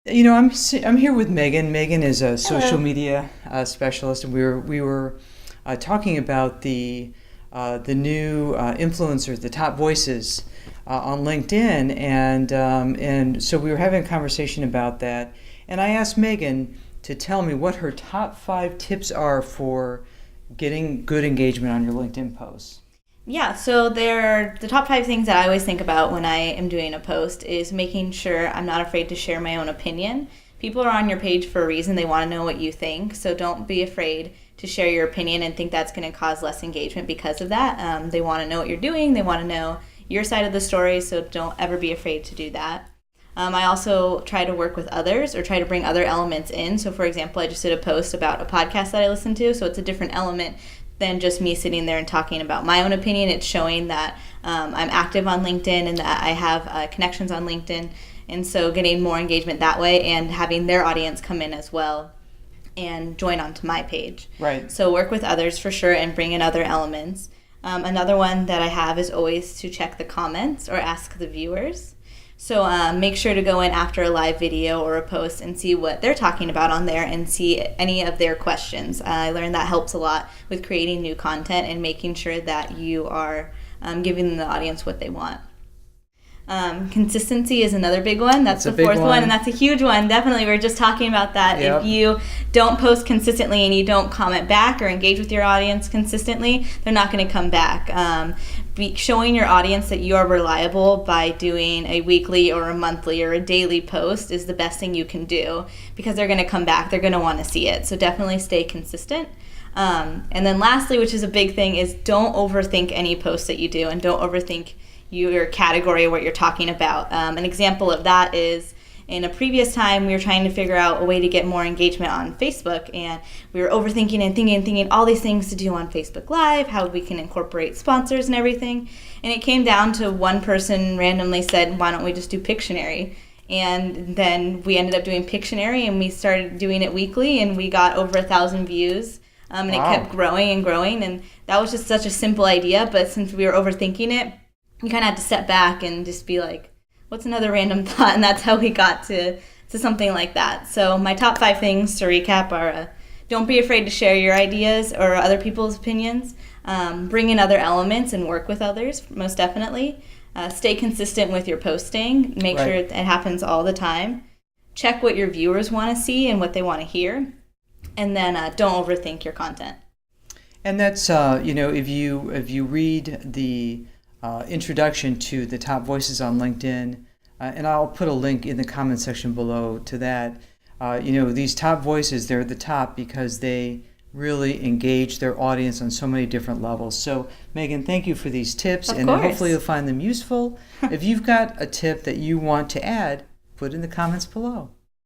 I'm here with Meagan. Meagan is a social Hello. media specialist, and we were talking about the new influencers, the top voices on LinkedIn, and so we were having a conversation about that. And I asked Meagan to tell me what her top 5 tips are for getting good engagement on your LinkedIn posts. Yeah, so they're the top 5 things that I always think about when I am doing a post is making sure I'm not afraid to share my own opinion. People are on your page for a reason. They want to know what you think. So don't be afraid to share your opinion and think that's going to cause less engagement because of that. They want to know what you're doing. They want to know your side of the story. So don't ever be afraid to do that. I also try to work with others or try to bring other elements in. So, for example, I just did a post about a podcast that I listen to. So it's a different element than just me sitting there and talking about my own opinion. It's showing that I'm active on LinkedIn and that I have connections on LinkedIn. And so getting more engagement that way and having their audience come in as well and join onto my page. Right. So work with others for sure and bring in other elements. Another one that I have is always to check the comments or ask the viewers. So make sure to go in after a live video or a post and see what they're talking about on there and see any of their questions. I learned that helps a lot with creating new content and making sure that you are giving the audience what they want. Consistency is another big one. That's the fourth one, and that's a huge one. Definitely, we were just talking about that. Yep. If you don't post consistently and you don't comment back or engage with your audience consistently, they're not going to come back. Showing your audience that you are reliable by doing a weekly or a monthly or a daily post is the best thing you can do because they're going to come back. They're going to want to see it. So definitely stay consistent. And then lastly, which is a big thing, is don't overthink any post that you do and don't overthink your category or what you're talking about. An example of that is in a previous time we were trying to figure out a way to get more engagement on Facebook, and we were overthinking and thinking all these things to do on Facebook Live, how we can incorporate sponsors and everything. And it came down to one person randomly said, why don't we just do Pictionary? And then we ended up doing Pictionary and we started doing it weekly and we got over 1,000 views. And Wow. It kept growing and growing, and that was just such a simple idea, but since we were overthinking it, you kind of had to step back and just be like, what's another random thought? And that's how we got to something like that. So my top 5 things to recap are don't be afraid to share your ideas or other people's opinions. Bring in other elements and work with others, most definitely. Stay consistent with your posting. Make sure it happens all the time. Check what your viewers want to see and what they want to hear. And then don't overthink your content. And that's if you read the introduction to the top voices on LinkedIn, and I'll put a link in the comment section below to that. These top voices, they're at the top because they really engage their audience on so many different levels. So, Meagan, thank you for these tips, Of and course. hopefully you'll find them useful. If you've got a tip that you want to add, put in the comments below.